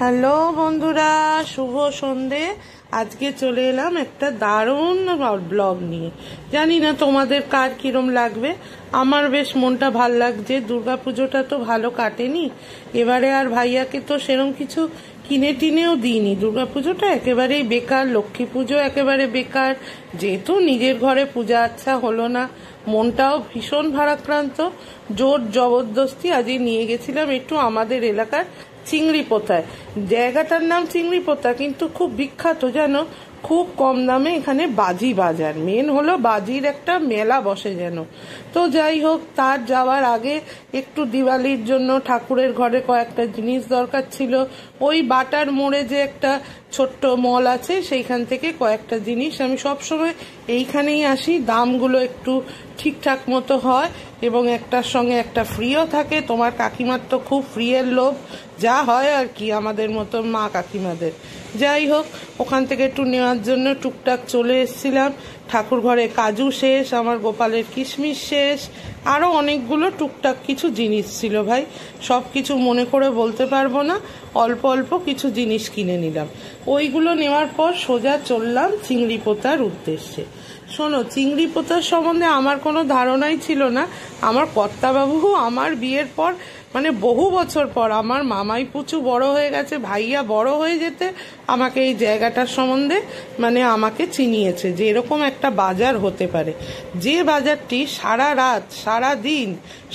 Hello বন্ধুরা, শুভ সন্ধে। আজকে চলে এলাম একটা দারুণ ব্লগ নিয়ে। জানি না তোমাদের কার কিরম লাগবে। আমার বেশ মনটা ভাল লাগছে। দুর্গাপুজোটা তো ভালো কাটেনি এবারে, আর ভাইয়াকে তো সেরম কিছু কিনে টিনেও দিইনি। দুর্গাপুজোটা একেবারেই বেকার, লক্ষ্মী পুজো একেবারে বেকার, যেহেতু নিজের ঘরে পূজা আচ্ছা হলো না। মনটাও ভীষণ ভারাক্রান্ত। জোর জবরদস্তি আজই নিয়ে গেছিলাম একটু আমাদের এলাকার চিংড়ি পোতায়। জায়গাটার নাম চিংড়ি পোতা, কিন্তু খুব বিখ্যাত জানো। খুব কম দামে এখানে বাজি বাজার, মেন হলো বাজির একটা মেলা বসে যেন। তো যাই হোক, তার যাওয়ার আগে একটু দিওয়ালির জন্য ঠাকুরের ঘরে কয়েকটা জিনিস দরকার ছিল। ওই বাটার মোড়ে যে একটা ছোট্ট মল আছে, সেইখান থেকে কয়েকটা জিনিস, আমি সবসময় এইখানেই আসি। দামগুলো একটু ঠিকঠাক মতো হয় এবং একটার সঙ্গে একটা ফ্রিও থাকে। তোমার কাকিমার তো খুব ফ্রি এর লোভ, যা হয় আর কি আমাদের মতো মা কাকিমাদের। যাই হোক, ওখান থেকে একটু নেওয়ার জন্য টুকটাক চলে এসেছিলাম। ঠাকুর ঘরে কাজু শেষ, আমার গোপালের কিশমিশ শেষ, আরও অনেকগুলো টুকটাক কিছু জিনিস ছিল ভাই। সব কিছু মনে করে বলতে পারবো না, অল্প অল্প কিছু জিনিস কিনে নিলাম। ওইগুলো নেওয়ার পর সোজা চললাম চিংড়ি পোতার উদ্দেশ্যে। শোনো, চিংড়ি পোতার সম্বন্ধে আমার কোনো ধারণাই ছিল না। আমার কর্তাবাবু আমার বিয়ের পর, মানে বহু বছর পর, আমার মামাই পুচু বড় হয়ে গেছে, ভাইয়া বড় হয়ে যেতে আমাকে এই জায়গাটার সম্বন্ধে মানে আমাকে চিনিয়েছে যে এরকম একটা বাজার হতে পারে, যে বাজারটি সারা রাত, সারা দিন,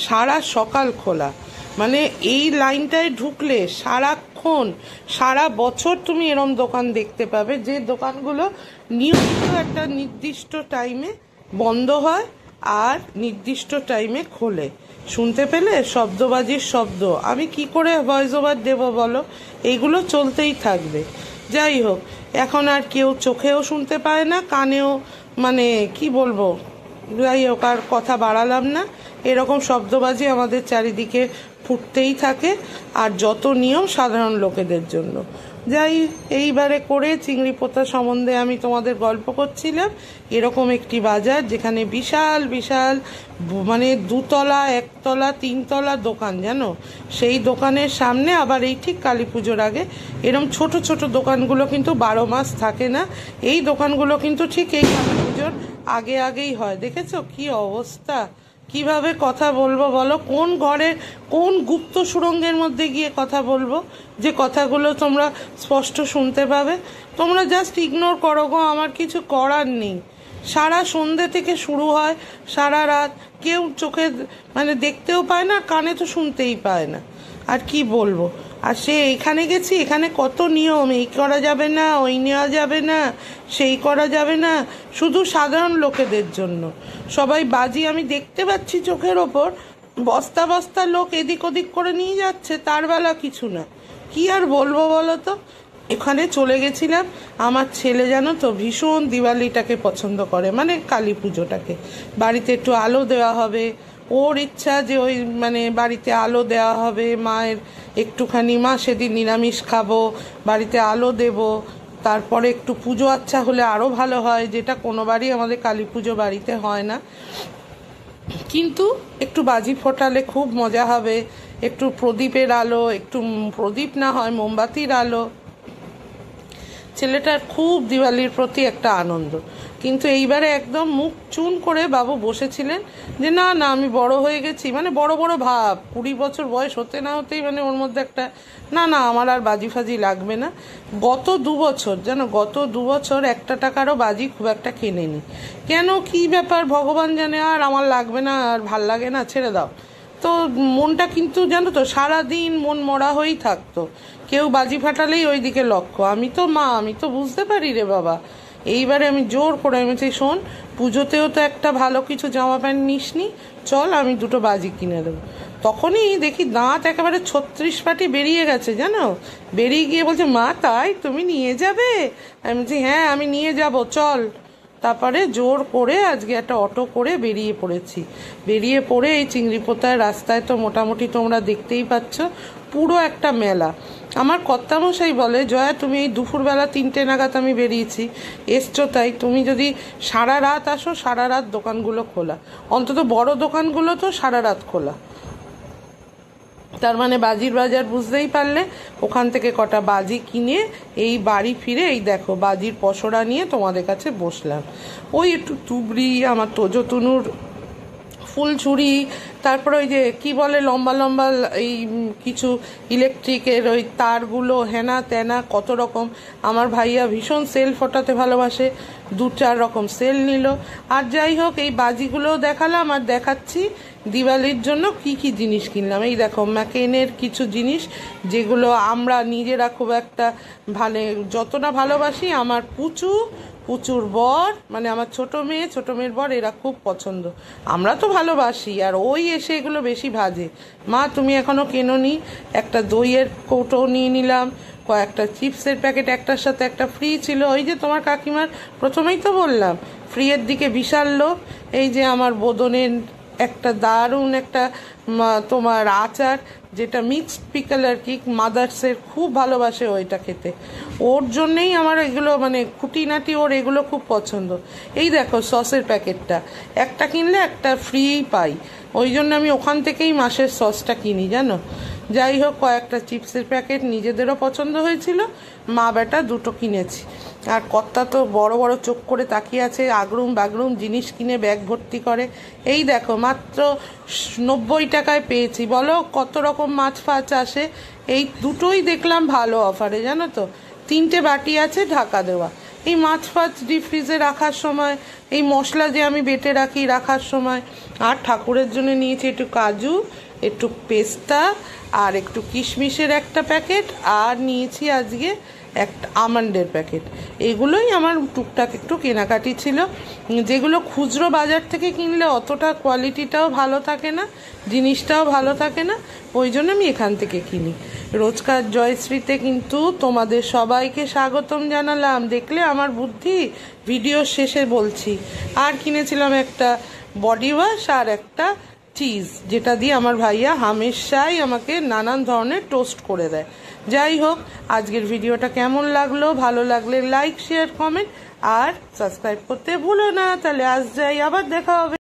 সারা সকাল খোলা। মানে এই লাইনটায় ঢুকলে সারাক্ষণ, সারা বছর তুমি এরম দোকান দেখতে পাবে, যে দোকানগুলো নিয়মিত একটা নির্দিষ্ট টাইমে বন্ধ হয় আর নির্দিষ্ট টাইমে খোলে। শুনতে পেলে শব্দবাজির শব্দ, আমি কি করে ভয়েস ওভার দেবো বলো? এইগুলো চলতেই থাকবে। যাই হোক, এখন আর কেউ চোখেও শুনতে পায় না, কানেও, মানে কি বলবো, যাই হোক, আর কথা বাড়ালাম না। এরকম শব্দবাজি আমাদের চারিদিকে ফুটতেই থাকে, আর যত নিয়ম সাধারণ লোকেদের জন্য। যাই, এইবারে করে চিংড়ি পোতা সম্বন্ধে আমি তোমাদের গল্প করছিলাম। এরকম একটি বাজার যেখানে বিশাল বিশাল, মানে দুতলা, একতলা, তিনতলা দোকান জানো। সেই দোকানের সামনে আবার এই ঠিক কালী পুজোর আগে এরম ছোট ছোট দোকানগুলো কিন্তু 12 মাস থাকে না। এই দোকানগুলো কিন্তু ঠিক এই কালী পুজোর আগে আগেই হয়। দেখেছো কি অবস্থা? কিভাবে কথা বলবো বলো? কোন ঘরে, কোন গুপ্ত সুড়ঙ্গের মধ্যে গিয়ে কথা বলবো যে কথাগুলো তোমরা স্পষ্ট শুনতে পাবে? তোমরা জাস্ট ইগনোর করো গো, আমার কিছু করার নেই। সারা সন্ধে থেকে শুরু হয়, সারা রাত কেউ চোখে মানে দেখতেও পায় না, কানে তো শুনতেই পায় না। আর কি বলবো? আর সে এখানে গেছি, এখানে কত নিয়ম, এই করা যাবে না, ওই নেওয়া যাবে না, সেই করা যাবে না, শুধু সাধারণ লোকেদের জন্য। সবাই বাজি আমি দেখতে পাচ্ছি চোখের ওপর, বস্তা বস্তা লোক এদিক ওদিক করে নিয়ে যাচ্ছে, তার বেলা কিছু না। কি আর বলবো বলো তো? এখানে চলে গেছিলাম। আমার ছেলে জানো তো ভীষণ দিওয়ালিটাকে পছন্দ করে, মানে কালী পুজোটাকে। বাড়িতে একটু আলো দেওয়া হবে, ওর ইচ্ছা যে ওই মানে বাড়িতে আলো দেওয়া হবে, মায়ের একটুখানি, মা সেদিন নিরামিষ খাবো, বাড়িতে আলো দেব, তারপরে একটু পুজো আচ্ছা হলে আরও ভালো হয়, যেটা কোনোবারই আমাদের কালী পুজো বাড়িতে হয় না। কিন্তু একটু বাজি ফোটালে খুব মজা হবে, একটু প্রদীপের আলো, একটু প্রদীপ না হয় মোমবাতির আলো। ছেলেটার খুব দিওয়ালির প্রতি একটা আনন্দ। কিন্তু এইবারে একদম মুখ চুন করে বাবু বসেছিলেন যে না না, আমি বড় হয়ে গেছি, মানে বড় বড় ভাব, 20 বছর বয়স হতে না হতেই মানে ওর মধ্যে একটা না না, আমার আর বাজি ফাজি লাগবে না। গত 2 বছর জানো, গত 2 বছর একটা টাকারও বাজি খুব একটা কেনেনি। কেন, কি ব্যাপার ভগবান জানে। আর আমার লাগবে না, আর ভাল লাগে না, ছেড়ে দাও। তো মনটা কিন্তু জানো তো সারাদিন মন মরা হয়েই থাকতো। কেউ বাজি ফাটালেই ওই দিকে লক্ষ্য। আমি তো মা, আমি তো বুঝতে পারি রে বাবা। এইবারে আমি জোর করে আমি বলছি, শোন, পুজোতেও তো একটা ভালো কিছু জামা প্যান্ট নিসনি, চল আমি 2টো বাজি কিনে দেবো। তখনই দেখি দাঁত একেবারে 36 পাটি বেরিয়ে গেছে জানো। বেরিয়ে গিয়ে বলছে, মা তাই তুমি নিয়ে যাবে? আমি বলছি হ্যাঁ আমি নিয়ে যাব, চল। তারপরে জোর করে আজকে একটা অটো করে বেরিয়ে পড়েছি। বেরিয়ে পড়ে এই চিংড়ি পোতার রাস্তায় তো মোটামুটি তোমরা দেখতেই পাচ্ছ, পুরো একটা মেলা। আমার কর্তামশাই বলে, জয়া তুমি এই দুপুরবেলা 3টে নাগাদ আমি বেরিয়েছি, এসছো তাই, তুমি যদি সারা রাত আসো, সারা রাত দোকানগুলো খোলা, অন্তত বড় দোকানগুলো তো সারা রাত খোলা। তার মানে বাজির বাজার বুঝতেই পারলে। ওখান থেকে কটা বাজি কিনে এই বাড়ি ফিরে এই দেখো বাজির পসরা নিয়ে তোমাদের কাছে বসলাম। ওই একটু তুবড়ি, আমার তোজো তনুর ফুলঝুরি, তারপরে ওই যে কি বলে লম্বা লম্বা এই কিছু ইলেকট্রিকের ওই তারগুলো, হেনা তেনা কত রকম। আমার ভাইয়া ভীষণ সেল ফোটাতে ভালোবাসে, 2-4 রকম সেল নিল। আর যাই হোক এই বাজিগুলোও দেখালাম, আর দেখাচ্ছি দিওয়ালির জন্য কি কি জিনিস কিনলাম। এই দেখো ম্যাকেনের কিছু জিনিস যেগুলো আমরা নিজেরা খুব একটা যত না ভালোবাসি, আমার পুচুর বর মানে আমার ছোট মেয়ের বর এরা খুব পছন্দ। আমরা তো ভালোবাসি, আর ওই এসে এগুলো বেশি ভাজে। মা তুমি এখনো কেনোনি? একটা দইয়ের কৌটো নিয়ে নিলাম, কয়েকটা চিপসের প্যাকেট, একটার সাথে একটা ফ্রি ছিল। ওই যে তোমার কাকিমার প্রথমেই তো বললাম ফ্রিয়ের দিকে বিশাল লোভ। এই যে আমার বোদনের একটা দারুণ একটা তোমার আচার, যেটা মিক্সড পিকল আর কি, মাদার্সের খুব ভালোবাসে ওইটা খেতে। ওর জন্যেই আমার এগুলো মানে খুঁটিনাটি ওর এগুলো খুব পছন্দ। এই দেখো সসের প্যাকেটটা, একটা কিনলে একটা ফ্রি পাই, ওই জন্য আমি ওখান থেকেই মাসের সসটা কিনি জানো। যাই হোক কয়েকটা চিপসের প্যাকেট নিজেদেরও পছন্দ হয়েছিল, মা বেটা দুটো কিনেছি। আর কর্তা তো বড় বড় চোখ করে তাকিয়ে আছে, আগরুম বাগরুম জিনিস কিনে ব্যাগ ভর্তি করে। এই দেখো মাত্র 90 টাকায় পেয়েছি, বলো কত রকম মাছ ফাছ আসে। এই দুটোই দেখলাম ভালো অফারে জানো তো, 3টে বাটি আছে ঢাকা দেওয়া। এই মাছ ফাছ ডিপ ফ্রিজে রাখার সময়, এই মশলা যে আমি বেটে রাখি রাখার সময়। আর ঠাকুরের জন্য নিয়েছি একটু কাজু, একটু পেস্তা, আর একটু কিশমিশের একটা প্যাকেট, আর নিয়েছি আজকে একটা আমন্ডের প্যাকেট। এগুলোই আমার টুকটাক একটু কেনাকাটি ছিল, যেগুলো খুচরো বাজার থেকে কিনলে অতটা কোয়ালিটিটাও ভালো থাকে না, জিনিসটাও ভালো থাকে না, ওই জন্য আমি এখান থেকে কিনি। রোজকার জয়শ্রীতে কিন্তু তোমাদের সবাইকে স্বাগতম জানালাম। দেখলে আমার বুদ্ধি, ভিডিও শেষে বলছি। আর কিনেছিলাম একটা বডি ওয়াশ আর একটা চিজ, যেটা দিয়ে আমার ভাইয়া হামেশাই আমাকে নানান ধরনের টোস্ট করে দেয়। যাই হোক আজকের ভিডিওটা কেমন লাগলো, ভালো লাগলে লাইক শেয়ার কমেন্ট আর সাবস্ক্রাইব করতে ভুলো না। তাহলে আজ যাই, আবার দেখা হবে।